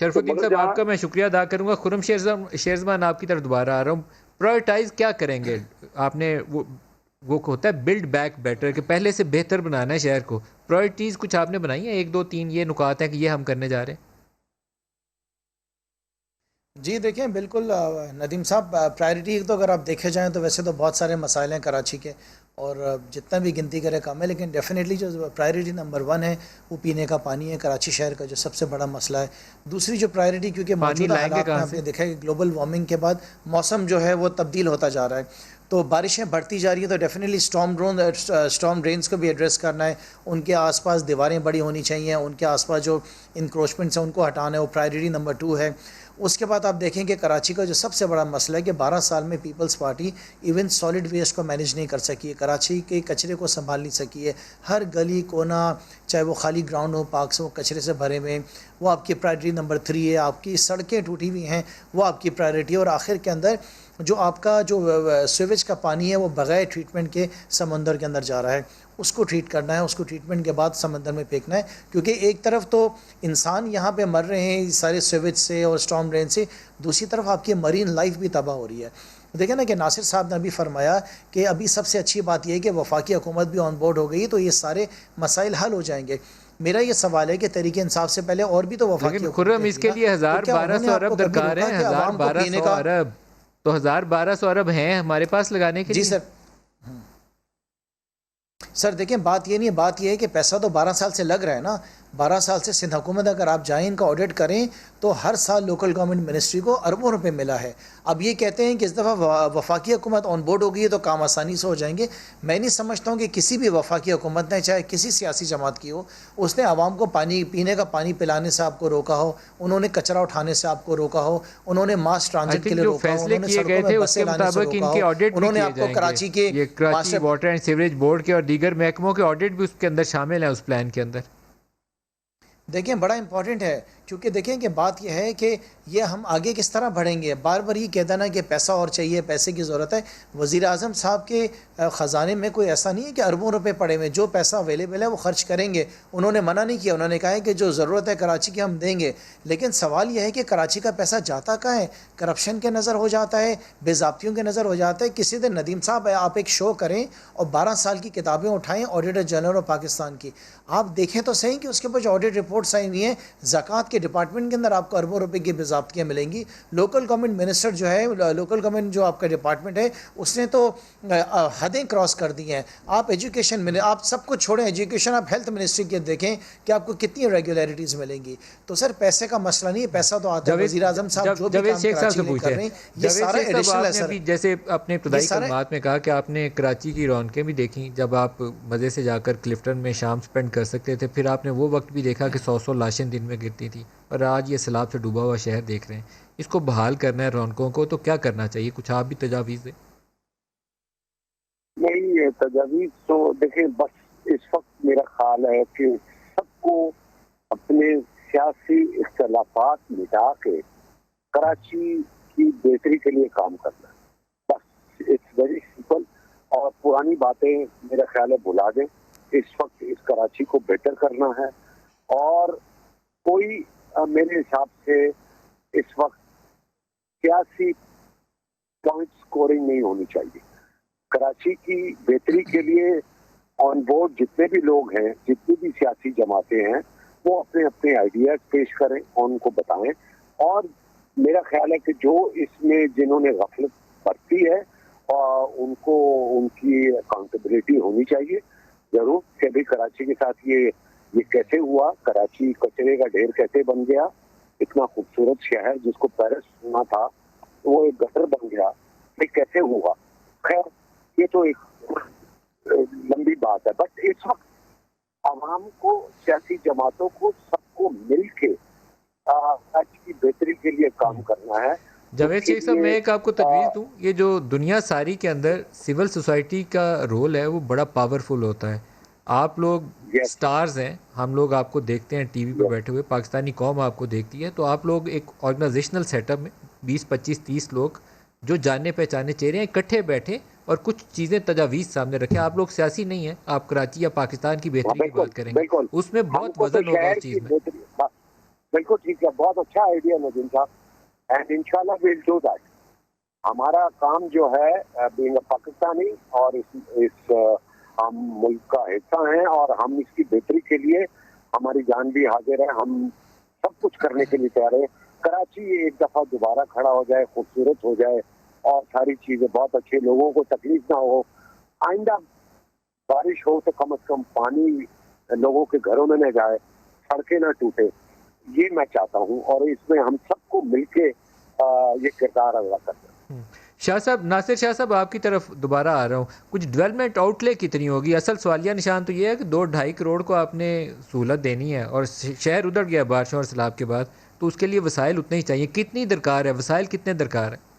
شرف الدین صاحب آپ کا میں شکریہ ادا کروں گا. خرم شیرزمان آپ کی طرف دوبارہ آ رہا ہوں. پرائرٹائز کیا کریں گے آپ نے؟ وہ ہوتا ہے بلڈ بیک بیٹر کہ پہلے سے بہتر بنانا ہے شہر کو. پرائرٹیز کچھ آپ نے بنائی ہیں؟ 1 2 3 یہ نکات ہیں کہ یہ ہم کرنے جا رہے ہیں. جی دیکھیں بالکل ندیم صاحب، پرائرٹی تو اگر آپ دیکھے جائیں تو ویسے تو بہت سارے مسائل ہیں کراچی کے، اور جتنا بھی گنتی کرے کم ہے، لیکن ڈیفینیٹلی جو پرائرٹی نمبر 1 ہے وہ پینے کا پانی ہے، کراچی شہر کا جو سب سے بڑا مسئلہ ہے. دوسری جو پرائرٹی، کیونکہ پانی موجودہ لائیں گے حالات میں کہاں آپ سے؟ نے دیکھا ہے کہ گلوبل وارمنگ کے بعد موسم جو ہے وہ تبدیل ہوتا جا رہا ہے، تو بارشیں بڑھتی جا رہی ہیں، تو ڈیفینیٹلی اسٹارم ڈرینس کو بھی ایڈریس کرنا ہے. ان کے آس پاس دیواریں بڑی ہونی چاہیے، ان کے آس پاس جو انکروچمنٹس ہیں ان کو ہٹانا ہے، وہ پرائرٹی نمبر 2 ہے. اس کے بعد آپ دیکھیں کہ کراچی کا جو سب سے بڑا مسئلہ ہے کہ 12 سال میں Peoples Party even solid waste کو مینیج نہیں کر سکی ہے، کراچی کے کچرے کو سنبھال نہیں سکی ہے. ہر گلی کونا، چاہے وہ خالی گراؤنڈ ہو، پارکس ہو، کچرے سے بھرے ہوئے، وہ آپ کی پرائرٹی نمبر 3 ہے. آپ کی سڑکیں ٹوٹی ہوئی ہیں، وہ آپ کی پرائرٹی ہے. اور آخر کے اندر جو آپ کا جو سیویج کا پانی ہے وہ بغیر ٹریٹمنٹ کے سمندر کے اندر جا رہا ہے، اس کو ٹریٹ کرنا ہے، اس کو ٹریٹمنٹ کے بعد سمندر میں پھینکنا ہے. کیونکہ ایک طرف تو انسان یہاں پہ مر رہے ہیں سارے سیویج سے اور اسٹارم ڈرین سے، دوسری طرف آپ کی مرین لائف بھی تباہ ہو رہی ہے. دیکھیں نا کہ ناصر صاحب نے ابھی فرمایا کہ ابھی سب سے اچھی بات یہ ہے کہ وفاقی حکومت بھی آن بورڈ ہو گئی تو یہ سارے مسائل حل ہو جائیں گے. میرا یہ سوال ہے کہ تحریک انصاف سے پہلے اور بھی تو لیکن وفاقی خرم حکومتیں اس تھیں کے نا، لیے تو ہزار کیا بارہ انہوں نے سو آپ کو ارب کبھی درکار روکا ہیں. کہ ہزار عوام کو بارہ پینے سو کا؟ ارب تو 1200 ارب ہیں ہمارے پاس لگانے کے جی لیے. سر دیکھیں بات یہ نہیں ہے، بات یہ ہے کہ پیسہ تو 12 سال سے لگ رہا ہے نا. 12 سال سے سندھ حکومت اگر آپ جائیں ان کا آڈٹ کریں تو ہر سال لوکل گورنمنٹ منسٹری کو اربوں روپے ملا ہے. اب یہ کہتے ہیں کہ اس دفعہ وفاقی حکومت آن بورڈ ہو گئی ہے تو کام آسانی سے ہو جائیں گے. میں نہیں سمجھتا ہوں کہ کسی بھی وفاقی حکومت نے، چاہے کسی سیاسی جماعت کی ہو، اس نے عوام کو پانی پینے کا پانی پلانے سے آپ کو روکا ہو، انہوں نے کچرا اٹھانے سے آپ کو روکا ہو، انہوں نے ماس آئی ٹرانزٹ کے تھنک لیے جو روکا ہو، فیصلے انہوں نے کیے سڑکوں گئے میں تھے اس بسیں کے لانے سے مطابق روکا ان ہو، کے آڈٹ بھی انہوں نے کیے آپ کو جائیں گے. کراچی کے یہ Karachi master. Water and sewerage board کے اور دیگر محکموں کے آڈٹ بھی اس کے اندر شامل ہیں، اس پلان کے اندر. دیکھیں بڑا امپورٹنٹ ہے، کیونکہ دیکھیں کہ بات یہ ہے کہ یہ ہم آگے کس طرح بڑھیں گے. بار بار یہ کہتا نا کہ پیسہ اور چاہیے، پیسے کی ضرورت ہے. وزیر اعظم صاحب کے خزانے میں کوئی ایسا نہیں ہے کہ اربوں روپے پڑے ہوئے، جو پیسہ اویلیبل ہے وہ خرچ کریں گے. انہوں نے منع نہیں کیا، انہوں نے کہا ہے کہ جو ضرورت ہے کراچی کی ہم دیں گے. لیکن سوال یہ ہے کہ کراچی کا پیسہ جاتا کہاں ہے؟ کرپشن کے نظر ہو جاتا ہے، بے ضابطیوں کے نظر ہو جاتا ہے. کسی دن ندیم صاحب آپ ایک شو کریں اور 12 سال کی کتابیں اٹھائیں آڈیٹر جنرل آف پاکستان کی، آپ دیکھیں تو صحیح کہ اس کے اوپر جو آڈٹ رپورٹس آئی ہوئی ہیں زکوٰۃ کے ڈپارٹمنٹ کے اندر آپ کو اربوں روپے کی بے ملیں گی. لوکل گورنمنٹ منسٹر جو ہے، لوکل گورنمنٹ جو آپ کا ڈپارٹمنٹ ہے، اس نے تو حدیں کراس کر دی ہیں. آپ ایجوکیشن آپ سب کچھ چھوڑیں، ایجوکیشن آپ ہیلتھ منسٹری کے دیکھیں کہ آپ کو کتنی ریگولیرٹیز ملیں گی. تو سر پیسے کا مسئلہ نہیں ہے، پیسہ تو آتا ہے. وزیر اعظم صاحب جو بھی جاوید کام شیخ صاحب کراچی سے کے لیے پوچھتے کر ہیں. رہے ہیں یہ جاوید سارا شیخ صاحب ایڈیشنل آپ ہے نے سر. ابھی جیسے اپنے یہ ابتدائی سارا کلمات میں کہا کہ آپ نے کراچی کی رونقیں بھی دیکھیں جب آپ مزے سے جا کر کلفٹن میں شام سپینڈ کر سکتے تھے، پھر آپ نے وہ وقت بھی دیکھا کہ 100 لاشیں دن میں گرتی تھی، اور آج یہ سیلاب سے ڈوبا ہوا شہر دیکھ رہے ہیں. اس کو بحال کرنا ہے رونقوں کو، تو کیا کرنا چاہیے؟ کچھ آپ بھی تجاویز دیں. نہیں، یہ تجاویز تو دیکھیں، بس اس وقت میرا خیال ہے کہ سب کو اپنے سیاسی اختلافات مٹا کے کراچی کی بہتری کے لیے کام کرنا ہے. بس اٹس ویری سمپل. اور پرانی باتیں میرا خیال ہے بھلا دیں. اس وقت اس کراچی کو بہتر کرنا ہے، اور کوئی میرے حساب سے اس وقت سیاسی پوائنٹ سکورنگ نہیں ہونی چاہیے. کراچی کی بہتری کے لیے آن بورڈ جتنے بھی لوگ ہیں، جتنی بھی سیاسی جماعتیں ہیں، وہ اپنے اپنے آئیڈیاز پیش کریں اور ان کو بتائیں. اور میرا خیال ہے کہ جو اس میں جنہوں نے غفلت برتی ہے ان کو ان کی اکاؤنٹیبلٹی ہونی چاہیے ضرور، کہ بھی کراچی کے ساتھ یہ کیسے ہوا، کراچی کچرے کا ڈھیر کیسے بن گیا. اتنا خوبصورت شہر جس کو پیرس ہونا تھا وہ ایک گٹر بن گیا، یہ کیسے ہوا؟ خیر یہ تو ایک لمبی بات ہے. بٹ اس وقت عوام کو، سیاسی جماعتوں کو، سب کو مل کے کراچی کی بہتری کے لیے کام کرنا ہے. جاوید شیخ صاحب میں ایک آپ کو تجویز دوں، یہ جو دنیا ساری کے اندر سول سوسائٹی کا رول ہے وہ بڑا پاورفل ہوتا ہے. آپ لوگ سٹارز ہیں، ہم لوگ آپ کو دیکھتے ہیں ٹی وی پہ بیٹھے ہوئے، پاکستانی قوم آپ کو دیکھتی ہے، تو آپ لوگ ایک آرگنائزیشنل سیٹ اپ میں 20 25 30 لوگ جو جاننے پہچانے چہرے ہیں اکٹھے بیٹھے اور کچھ چیزیں تجاویز سامنے رکھیں. آپ لوگ سیاسی نہیں ہیں، آپ کراچی یا پاکستان کی بہتری کی بالکل بات کریں گے، بالکل اس میں ہم بہت کو تو وزن ہوگا شہر اس کی چیز میں. بہتری بالکل ٹھیک ہے, بہت اچھا آئیڈیا ندیم صاحب, اینڈ انشاءاللہ ویل ڈو دیٹ. ہمارا کام جو ہے بینگ اے پاکستانی اور اس ہم ملک کا حصہ ہیں اور ہم اس کی بہتری کے لیے ہماری جان بھی حاضر ہے, ہم سب کچھ کرنے کے لیے تیار ہے. کراچی ایک دفعہ دوبارہ کھڑا ہو جائے, خوبصورت ہو جائے اور ساری چیزیں بہت اچھے, لوگوں کو تکلیف نہ ہو. آئندہ بارش ہو تو کم از کم پانی لوگوں کے گھروں میں نہ جائے, سڑکیں نہ ٹوٹے, یہ میں چاہتا ہوں اور اس میں ہم سب کو مل کے یہ کردار ادا کرتے ہیں. شاہ صاحب, ناصر شاہ صاحب آپ کی طرف دوبارہ آ رہا ہوں. کچھ ڈیولپمنٹ آؤٹ لے کتنی ہوگی؟ اصل سوالیہ نشان تو یہ ہے کہ 2-2.5 کروڑ کو آپ نے سہولت دینی ہے اور شہر ادھر گیا بارشوں اور سیلاب کے بعد, تو اس کے لیے وسائل اتنے ہی چاہیے. کتنی درکار ہے, وسائل کتنے درکار ہیں؟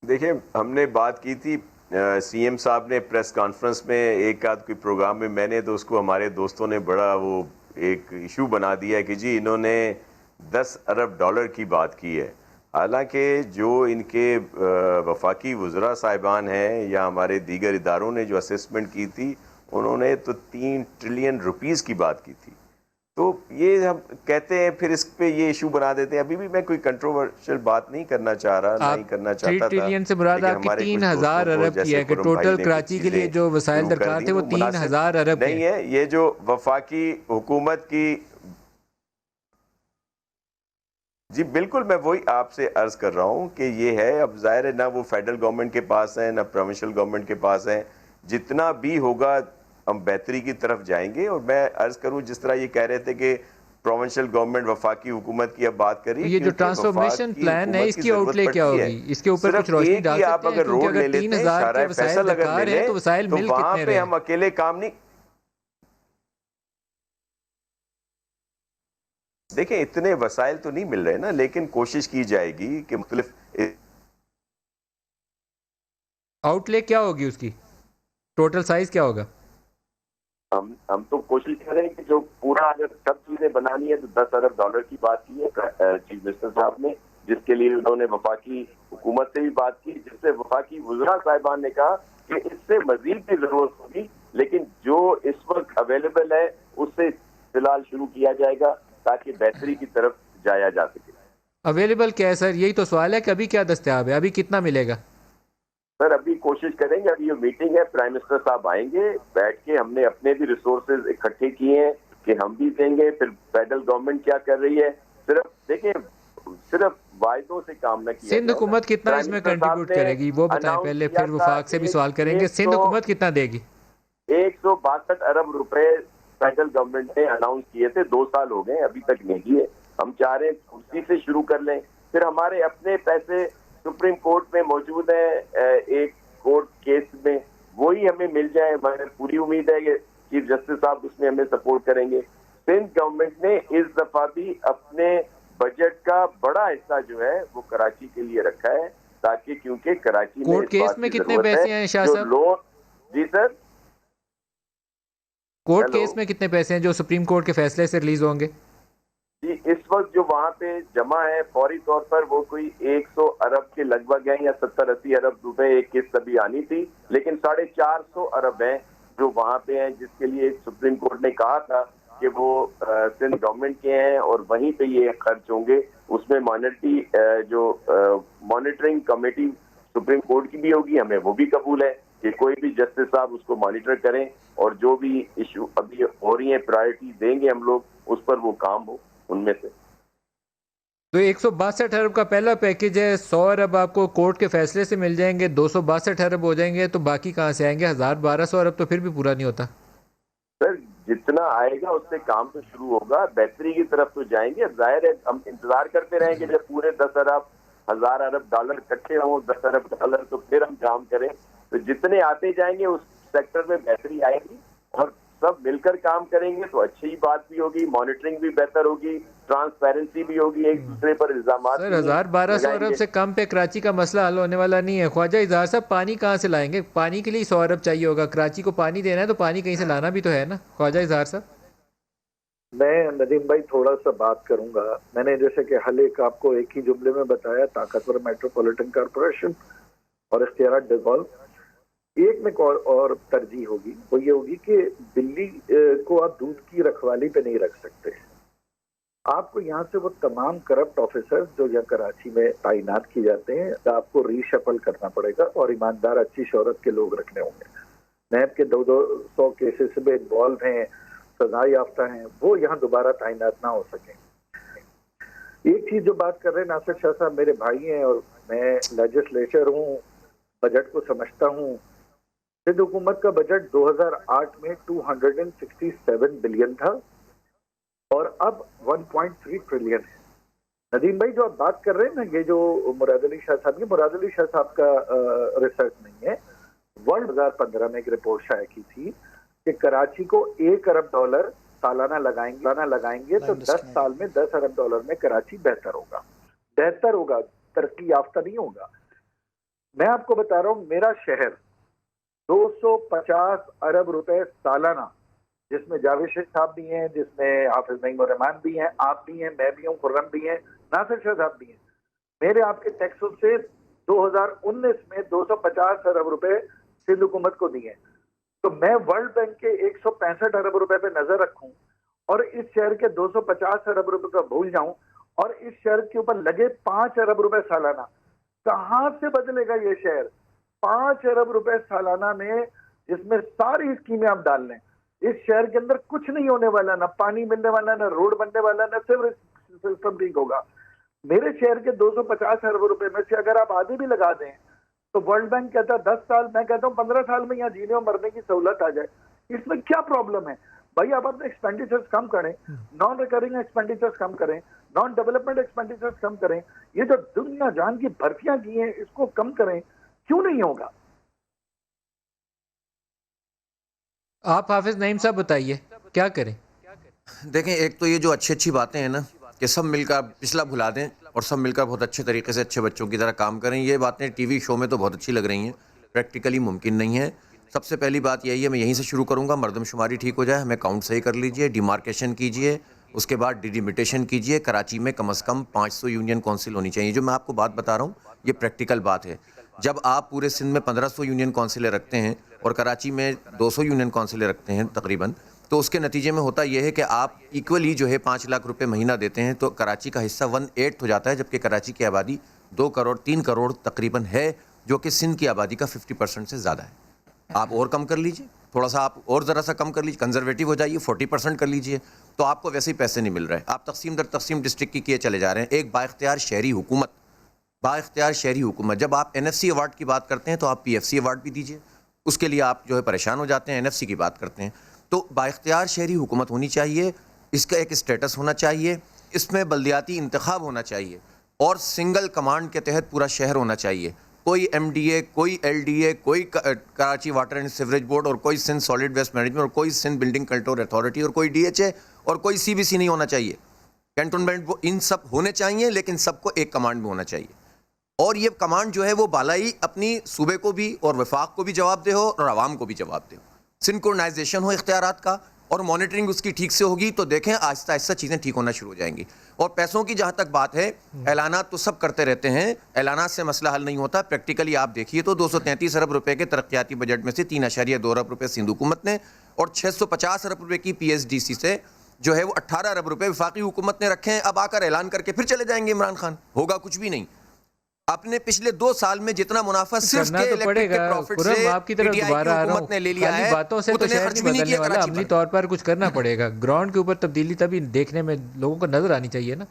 دیکھیں, ہم نے بات کی تھی, سی ایم صاحب نے پریس کانفرنس میں ایک آدھ کوئی پروگرام میں, میں نے تو اس کو ہمارے دوستوں نے بڑا وہ ایک ایشو بنا دیا ہے کہ جی انہوں نے 10 ارب ڈالر کی بات کی ہے. حالانکہ جو ان کے وفاقی وزراء صاحبان ہیں یا ہمارے دیگر اداروں نے جو اسسمنٹ کی تھی, انہوں نے تو 3 ٹریلین روپیز کی بات کی تھی. تو یہ ہم کہتے ہیں پھر اس پہ یہ ایشو بنا دیتے ہیں. ابھی بھی میں کوئی کنٹروورشل بات نہیں کرنا چاہ رہا, نہ ہی کرنا چاہتا تھا. 3 ٹریلین سے مراد آپ کی 3000 ارب کی ہے کہ ٹوٹل کراچی کے لیے جو وسائل درکار تھے وہ 3000 ارب نہیں ہے. یہ جو وفاقی حکومت کی, جی بالکل میں وہی آپ سے عرض کر رہا ہوں کہ یہ ہے, اب ظاہر ہے نہ وہ فیڈرل گورنمنٹ کے پاس ہیں نہ پروونشل گورنمنٹ کے پاس ہیں. جتنا بھی ہوگا ہم بہتری کی طرف جائیں گے. اور میں عرض کروں جس طرح یہ کہہ رہے تھے کہ پروونشل گورنمنٹ وفاقی حکومت کی اب بات کری, یہ جو ٹرانسفارمیشن پلان ہے اس کی آؤٹ لے کیا ہوگی, اس کے اوپر کچھ روشنی ڈال سکتے ہیں؟ کیونکہ اگر 3000 کے وسائل درکار ہیں تو وسائل مل کتنے وہاں رہے پہ ہیں؟ ہم اکیلے کام نہیں. دیکھیں اتنے وسائل تو نہیں مل رہے نا, لیکن کوشش کی جائے گی کہ مختلف آؤٹ لے کیا ہوگی, اس کی ٹوٹل سائز کیا ہوگا؟ ہم تو کوشش کر رہے ہیں کہ جو پورا اگر سب چیزیں بنانی ہے تو 10 ارب ڈالر کی بات کی ہے چیف منسٹر صاحب نے, جس کے لیے انہوں نے وفاقی حکومت سے بھی بات کی, جس سے وفاقی وزراء صاحبان نے کہا کہ اس سے مزید بھی ضرورت ہوگی, لیکن جو اس وقت اویلیبل ہے اس سے فی الحال شروع کیا جائے گا تاکہ بہتری کی طرف جایا جا سکے. اویلیبل کیا ہے سر, یہی تو سوال ہے کہ ابھی کیا دستیاب ہے, ابھی کتنا ملے گا؟ سر ابھی کوشش کریں گے, ابھی یہ میٹنگ ہے, پرائم منسٹر صاحب آئیں گے, بیٹھ کے ہم نے اپنے بھی ریسورسز اکٹھے کیے ہیں کہ ہم بھی دیں گے, پھر فیڈرل گورنمنٹ کیا کر رہی ہے. صرف دیکھیں, صرف وعدوں سے کام نہ کیا جائے. سندھ حکومت کتنا اس میں کنٹریبیوٹ کرے گی وہ بتائیں پہلے, پھر وفاق سے بھی سوال کریں گے. سندھ حکومت کتنا دے گی؟ 162 ارب روپے فیڈرل گورنمنٹ نے اناؤنس کیے تھے, 2 سال ہو گئے ابھی تک نہیں دیے. ہم چاہ رہے ہیں اسی سے شروع کر لیں, پھر ہمارے اپنے پیسے سپریم کورٹ میں موجود ہیں ایک کورٹ کیس میں, وہی ہمیں مل جائے. ہمیں پوری امید ہے کہ چیف جسٹس صاحب اس میں ہمیں سپورٹ کریں گے. سندھ گورنمنٹ نے اس دفعہ بھی اپنے بجٹ کا بڑا حصہ جو ہے وہ کراچی کے لیے رکھا ہے, تاکہ کیونکہ کراچی کورٹ کیس میں کتنے پیسے ہیں شاہ صاحب؟ جی سر, کورٹ کیس میں کتنے پیسے ہیں جو سپریم کورٹ کے فیصلے سے ریلیز ہوں گے؟ جی اس وقت جو وہاں پہ جمع ہے فوری طور پر وہ کوئی 100 ارب کے لگ بھگ ہیں, یا 70-80 ارب روپے ایک قسط ابھی آنی تھی, لیکن 450 ارب ہیں جو وہاں پہ ہیں, جس کے لیے سپریم کورٹ نے کہا تھا کہ وہ سندھ گورنمنٹ کے ہیں اور وہیں پہ یہ خرچ ہوں گے. اس میں جو مانیٹرنگ کمیٹی سپریم کورٹ کی بھی ہوگی, ہمیں وہ بھی قبول ہے کہ کوئی بھی جسٹس صاحب اس کو مانیٹر کریں, اور جو بھی ایشو ابھی ہو رہی ہیں پرائرٹی دیں گے ہم لوگ, اس پر وہ کام ہو ان میں سے. تو 162 ارب کا پہلا پیکج ہے, 100 ارب آپ کو کورٹ کے فیصلے سے مل جائیں گے, 262 ارب ہو جائیں گے, تو باقی کہاں سے آئیں گے؟ 1200 ارب تو پھر بھی پورا نہیں ہوتا. سر جتنا آئے گا اس سے کام تو شروع ہوگا, بہتری کی طرف تو جائیں گے. ظاہر ہے ہم انتظار کرتے رہیں گے جب پورے 10 ارب 1000 ارب ڈالر اکٹھے ہوں, 10 ارب ڈالر, تو پھر ہم کام کریں. تو جتنے آتے جائیں گے اس سیکٹر میں بہتری آئے گی, اور سب مل کر کام کریں گے تو اچھی بات بھی ہوگی, مانیٹرنگ بھی بہتر ہوگی, ٹرانسپیرنسی بھی ہوگی, ایک دوسرے پر الزامات. سر 1200 ارب سے کم پہ کراچی کا مسئلہ حل ہونے والا نہیں ہے. خواجہ اظہار صاحب پانی کہاں سے لائیں گے؟ پانی کے لیے 100 ارب چاہیے ہوگا, کراچی کو پانی دینا ہے تو پانی کہیں سے لانا بھی تو ہے نا خواجہ اظہار صاحب. میں ندیم بھائی تھوڑا سا بات کروں گا. میں نے جیسے کہ حل ایک آپ کو ایک ہی جملے میں بتایا, طاقتور میٹروپولیٹن کارپوریشن اور اختیارات ڈیوالو. ایک میں اور ترجیح ہوگی، وہ یہ ہوگی کہ دلی کو آپ دودھ کی رکھوالی پہ نہیں رکھ سکتے. آپ کو یہاں سے وہ تمام کرپٹ آفیسر جو یہاں کراچی میں تعینات کی جاتے ہیں آپ کو ری شفل کرنا پڑے گا اور ایماندار اچھی شہرت کے لوگ رکھنے ہوں گے. نیب کے 200 کیسز میں انوالو ہیں، سزا یافتہ ہیں، وہ یہاں دوبارہ تعینات نہ ہو سکیں. ایک چیز جو بات کر رہے ہیں ناصر شاہ صاحب، میرے بھائی ہیں اور میں لیجسلیچر ہوں، بجٹ کو سمجھتا ہوں. سندھ حکومت کا بجٹ 2008 میں 267 بلین تھا اور اب 1.3 ٹریلین ہے. ندیم بھائی جو آپ بات کر رہے ہیں نا، یہ جو مراد علی شاہ صاحب، یہ مراد علی شاہ صاحب کا ریسرچ نہیں ہے. ورلڈ 2015 میں ایک رپورٹ شائع کی تھی کہ کراچی کو $1 ارب سالانہ لگائیں گے تو 10 سال میں $10 ارب میں کراچی بہتر ہوگا، ترقی یافتہ نہیں ہوگا. میں آپ کو بتا رہا ہوں، میرا شہر 250 ارب روپے سالانہ، جس میں جاوید شیخ صاحب بھی ہیں، جس میں حافظ نعیم الرحمان بھی ہیں، آپ بھی ہیں، میں بھی ہوں، خرم بھی ہیں، ناصر شاہ صاحب بھی ہیں. میرے آپ کے ٹیکسوں سے 2019 میں 250 ارب روپے سندھ حکومت کو دیے. تو میں ورلڈ بینک کے 165 ارب روپے پہ نظر رکھوں اور اس شہر کے 250 ارب روپے کا بھول جاؤں اور اس شہر کے اوپر لگے 5 ارب روپے سالانہ، کہاں سے بدلے گا یہ شہر؟ 5 ارب روپے سالانہ میں، جس میں ساری اسکیمیں آپ ڈال لیں، اس شہر کے اندر کچھ نہیں ہونے والا، نہ پانی ملنے والا، نہ روڈ بننے والا، نہ سیوریج سسٹم ٹھیک ہوگا. میرے شہر کے 250 ارب روپے میں سے اگر آپ آدھی بھی لگا دیں تو ورلڈ بینک کہتا ہے 10 سال، میں کہتا ہوں 15 سال میں یہاں جینے اور مرنے کی سہولت آ جائے. اس میں کیا پرابلم ہے بھائی؟ آپ اپنے ایکسپینڈیچرز کم کریں، نان ریکرنگ ایکسپینڈیچرز کم کریں، نان ڈیولپمنٹ ایکسپینڈیچرز کم کریں، یہ جو دنیا جہان کی بھرتیاں کی ہیں اس کو کم کریں. کیوں نہیں ہوگا؟ آپ حافظ نعیم صاحب بتائیے کیا کریں؟ دیکھیں، ایک تو یہ جو اچھی باتیں ہیں نا کہ سب مل کر پچھلا بھلا دیں اور سب مل کر بہت اچھے طریقے سے اچھے بچوں کی طرح کام کریں، یہ باتیں ٹی وی شو میں تو بہت اچھی لگ رہی ہیں، پریکٹیکلی ممکن نہیں ہے. سب سے پہلی بات یہی ہے، میں یہیں سے شروع کروں گا، مردم شماری ٹھیک ہو جائے، ہمیں کاؤنٹ صحیح کر لیجئے، ڈیمارکیشن کیجئے، اس کے بعد ڈیلیمیٹیشن کیجئے. کراچی میں کم از کم 500 یونین کونسل ہونی چاہیے. جو میں آپ کو بات بتا رہا ہوں یہ پریکٹیکل بات ہے. جب آپ پورے سندھ میں 1500 یونین کونسلیں رکھتے ہیں اور کراچی میں 200 یونین کونسلیں رکھتے ہیں تقریباً، تو اس کے نتیجے میں ہوتا یہ ہے کہ آپ ایکولی جو ہے 5 لاکھ روپے مہینہ دیتے ہیں تو کراچی کا حصہ 1/8 ہو جاتا ہے، جبکہ کراچی کی آبادی 3 کروڑ تقریباً ہے، جو کہ سندھ کی آبادی کا 50% سے زیادہ ہے. آپ اور کم کر لیجئے، تھوڑا سا آپ اور ذرا سا کم کر لیجئے، کنزرویٹو ہو جائیے، 40% کر لیجئے، تو آپ کو ویسے ہی پیسے نہیں مل رہے. آپ تقسیم در تقسیم ڈسٹرکٹ کی کیے چلے جا رہے ہیں. ایک بااختیار شہری حکومت، جب آپ NFC ایوارڈ کی بات کرتے ہیں تو آپ PFC ایوارڈ بھی دیجئے، اس کے لیے آپ جو ہے پریشان ہو جاتے ہیں. NFC کی بات کرتے ہیں تو بااختیار شہری حکومت ہونی چاہیے، اس کا ایک اسٹیٹس ہونا چاہیے، اس میں بلدیاتی انتخاب ہونا چاہیے اور سنگل کمانڈ کے تحت پورا شہر ہونا چاہیے. کوئی MDA، کوئی LDA، کوئی Karachi water and sewerage board, اور کوئی سندھ سالڈ ویسٹ مینجمنٹ، اور کوئی سندھ بلڈنگ کنٹرول اتھارٹی، اور کوئی DHA، اور کوئی CBC نہیں ہونا چاہیے. کینٹونمنٹ ان سب ہونے چاہیے، لیکن سب کو ایک کمانڈ میں ہونا چاہیے. اور یہ کمانڈ جو ہے وہ بالائی اپنی صوبے کو بھی اور وفاق کو بھی جواب دے ہو اور عوام کو بھی جواب دے ہو. سنکرونائزیشن ہو اختیارات کا اور مانیٹرنگ اس کی ٹھیک سے ہوگی تو دیکھیں آہستہ آہستہ چیزیں ٹھیک ہونا شروع ہو جائیں گی. اور پیسوں کی جہاں تک بات ہے، اعلانات تو سب کرتے رہتے ہیں، اعلانات سے مسئلہ حل نہیں ہوتا. پریکٹیکلی آپ دیکھیے تو 233 ارب روپے کے ترقیاتی بجٹ میں سے 3.2 ارب روپے سندھ حکومت نے اور 650 ارب روپے کی PSDC سے جو ہے وہ 18 ارب روپے وفاقی حکومت نے رکھے ہیں. اب آ کر اعلان کر کے پھر چلے جائیں گے عمران خان، ہوگا کچھ بھی نہیں. اپنے پچھلے 2 سال میں جتنا منافع صرف کے الیکٹرک کے پروفٹ سے آپ کی طرف دوبارہ آ رہا ہوں، نے لے لیا ہے، باتوں سے تو شہر نہیں بدلنے والا، عملی طور پر کچھ کرنا پڑے گا. گراؤنڈ کے اوپر تبدیلی تبھی دیکھنے میں لوگوں کو نظر آنی چاہیے نا،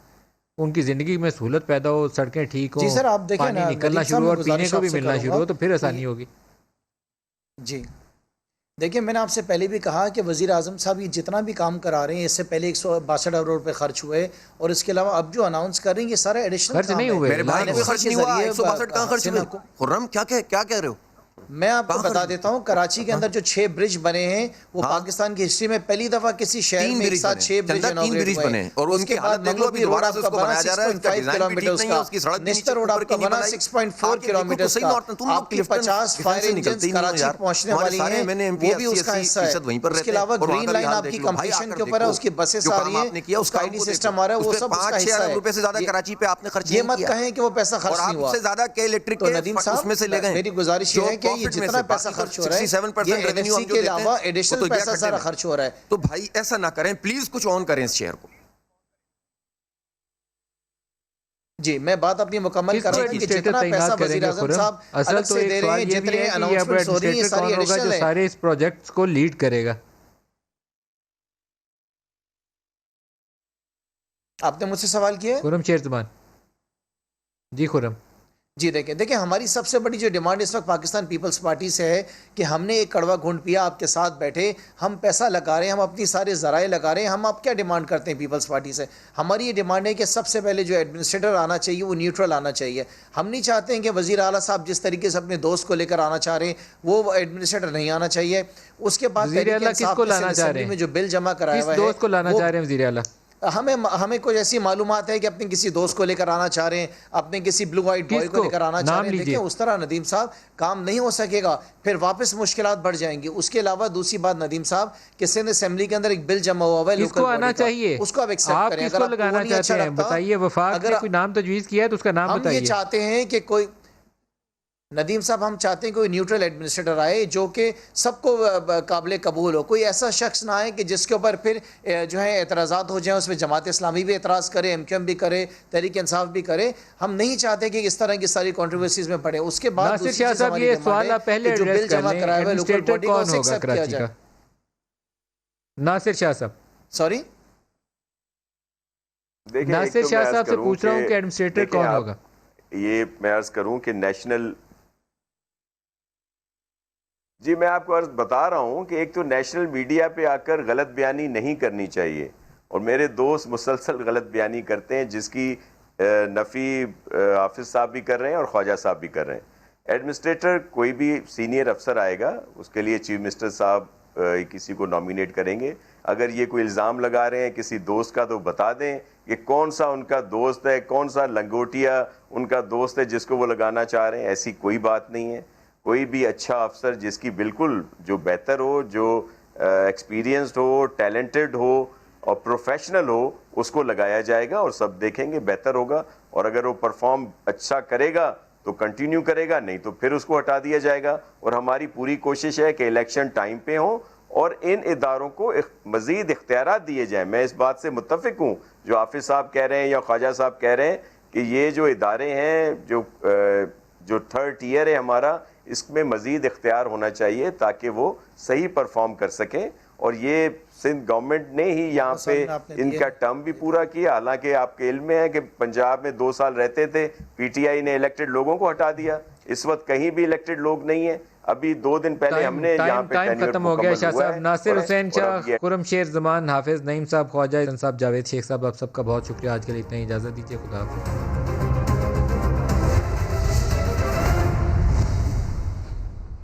ان کی زندگی میں سہولت پیدا ہو، سڑکیں ٹھیک ہوں، جی سر آپ دیکھیں پانی نکلنا شروع اور پینے کو بھی ملنا شروع ہو، تو پھر آسانی ہوگی. جی دیکھیں، میں نے آپ سے پہلے بھی کہا کہ وزیر اعظم صاحب یہ جتنا بھی کام کرا رہے ہیں، اس سے پہلے 162 ارب روپے خرچ ہوئے اور اس کے علاوہ اب جو اناؤنس کر رہے ہیں یہ سارا ایڈیشنل خرچ نہیں ہوئے. میرے بھائی کوئی خرچ نہیں ہوا. 162 کہاں خرچ ہوئے؟ خرم کیا کہہ رہے ہو؟ میں آپ کو بتا دیتا ہوں، کراچی کے اندر جو 6 برج بنے ہیں وہ پاکستان کی ہسٹری میں پہلی دفعہ کسی شہر میں ایک ساتھ 6 برج انوگریٹ ہوئے ہیں. اور ان کی حالت دیکھ لو، ابھی دوبارہ سے اس کو بنایا جا رہا ہے. اس کا ڈیزائن بھی ٹھیک نہیں ہے، اس کی سڑک بھی نستر روڈ آپ کا بنا 6.4 کلومیٹر کا. آپ کی 50 فائر انجنز کراچی پہنچنے والی ہیں، وہ بھی اس کا حصہ ہے. اس کے علاوہ گرین لائن آپ کی کمپٹیشن کے اوپر ہے، اس کی بسیں آ رہی ہیں، اس کا ID سسٹم آ رہا ہے، وہ سب اس کا حصہ ہے. 5-6 روپے سے زیادہ کراچی پہ آپ نے خرچ یہ مت کہیں کہ وہ پیسہ خرچ نہیں ہوا. سے زیادہ کے الیکٹرک تو ندیم صاحب میری گزارش یہ ہے کہ یہ جتنا پیسہ خرچ ہو رہا ہے 67% یہ ریونیو NFC ہم جو کے دیتے علاوہ ہیں ایڈیشنل پیسہ سارا خرچ ہو رہا ہے. تو بھائی ایسا نہ کریں پلیز, کچھ آن کریں اس شہر کو. جی میں بات اپنی مکمل کر رہا ہوں کہ جتنا پیسہ وزیر اعظم صاحب الگ سے دے رہے ہیں, جتنے اناؤنسمنٹس ہو رہی ہیں, یہ ساری ایڈیشنل ہے. سارے اس پروجیکٹس کو لیڈ کرے گا. آپ نے مجھ سے سوال کیا ہے؟ خرم شیر زمان. جی خرم. جی دیکھیں ہماری سب سے بڑی جو ڈیمانڈ اس وقت پاکستان پیپلز پارٹی سے ہے کہ ہم نے ایک کڑوا گھونٹ پیا, آپ کے ساتھ بیٹھے, ہم پیسہ لگا رہے ہیں, ہم اپنی سارے ذرائع لگا رہے ہیں, ہم اب کیا ڈیمانڈ کرتے ہیں پیپلز پارٹی سے؟ ہماری یہ ڈیمانڈ ہے کہ سب سے پہلے جو ایڈمنسٹریٹر آنا چاہیے وہ نیوٹرل آنا چاہیے. ہم نہیں چاہتے ہیں کہ وزیر اعلیٰ صاحب جس طریقے سے اپنے دوست کو لے کر آنا چاہ رہے ہیں وہ ایڈمنسٹریٹر نہیں آنا چاہیے. اس کے بعد وزیر اعلیٰ کس کو لانا چاہ رہے ہیں؟ میں جو بل جمع کرایا ہوا کس دوست کو لانا چاہ رہے ہیں وزیر اعلیٰ؟ ہمیں کچھ ایسی معلومات ہے کہ اپنے کسی دوست کو لے کر آنا چاہ رہے ہیں, اپنے کسی بلو آئیڈ بوائے کو لے کر آنا چاہ رہے ہیں. دیکھیں اس طرح ندیم صاحب کام نہیں ہو سکے گا, پھر واپس مشکلات بڑھ جائیں گی. اس کے علاوہ دوسری بات ندیم صاحب کہ سندھ اسمبلی کے اندر ایک بل جمع ہوا ہے, کس کو آنا چاہیے, اس کو آپ ایکسپٹ کریں. آپ کس کو لگانا چاہتے ہیں بتائیے. وفاق نے کوئی نام تجویز کیا ہے تو اس کا نام بتائیے. ہم یہ چاہتے ہیں کہ کوئی ندیم صاحب, ہم چاہتے ہیں کوئی نیوٹرل ایڈمنسٹریٹر آئے جو کہ سب کو قابل قبول ہو. کوئی ایسا شخص نہ آئے کہ جس کے اوپر پھر جو ہے اعتراضات ہو جائیں, اس میں جماعت اسلامی بھی اعتراض کرے, MQM بھی کرے, تحریک انصاف بھی کرے. ہم نہیں چاہتے کہ اس طرح کی ساری کنٹروورسیز میں پڑے. اس کے بعد ناصر شاہ صاحب یہ سوال آپ پہلے ایڈریس کر لیں, ایڈمنسٹریٹر کون ہوگا کراچی کا؟ ناصر شاہ صاحب. سوری ناصر شاہ صاحب سے پوچھ رہا ہوں کہ ایڈمنسٹریٹر کون ہوگا. یہ میں عرض کروں کہ نیشنل, جی میں آپ کو عرض بتا رہا ہوں کہ ایک تو نیشنل میڈیا پہ آ کر غلط بیانی نہیں کرنی چاہیے, اور میرے دوست مسلسل غلط بیانی کرتے ہیں جس کی نفی حافظ صاحب بھی کر رہے ہیں اور خواجہ صاحب بھی کر رہے ہیں. ایڈمنسٹریٹر کوئی بھی سینئر افسر آئے گا, اس کے لیے چیف منسٹر صاحب کسی کو نامینیٹ کریں گے. اگر یہ کوئی الزام لگا رہے ہیں کسی دوست کا تو بتا دیں کہ کون سا ان کا دوست ہے, کون سا لنگوٹیا ان کا دوست ہے جس کو وہ لگانا چاہ رہے ہیں. ایسی کوئی بات نہیں ہے. کوئی بھی اچھا افسر جس کی بالکل جو بہتر ہو, جو ایکسپیرینسڈ ہو, ٹیلنٹڈ ہو اور پروفیشنل ہو, اس کو لگایا جائے گا اور سب دیکھیں گے بہتر ہوگا. اور اگر وہ پرفارم اچھا کرے گا تو کنٹینیو کرے گا, نہیں تو پھر اس کو ہٹا دیا جائے گا. اور ہماری پوری کوشش ہے کہ الیکشن ٹائم پہ ہوں اور ان اداروں کو مزید اختیارات دیے جائیں. میں اس بات سے متفق ہوں جو حافظ صاحب کہہ رہے ہیں یا خواجہ صاحب کہہ رہے ہیں کہ یہ جو ادارے ہیں جو تھرڈ ٹیئر ہے ہمارا, اس میں مزید اختیار ہونا چاہیے تاکہ وہ صحیح پرفارم کر سکیں. اور یہ سندھ گورنمنٹ نے ہی یہاں پہ ان کا ٹرم بھی پورا کیا. حالانکہ آپ کے علم میں ہے کہ پنجاب میں 2 سال رہتے تھے, PTI نے الیکٹڈ لوگوں کو ہٹا دیا. اس وقت کہیں بھی الیکٹڈ لوگ نہیں ہیں. ابھی 2 دن پہلے ہم نے یہاں پہ ٹائم ختم ہو گیا. شاہ صاحب, ناصر حسین شاہ, خرم شیر زمان, حافظ نعیم صاحب, خواجہ صاحب, جاوید شیخ صاحب, آپ سب کا بہت شکریہ. آج کے لیے اتنا ہی اجازت دیجیے. خدا حافظ.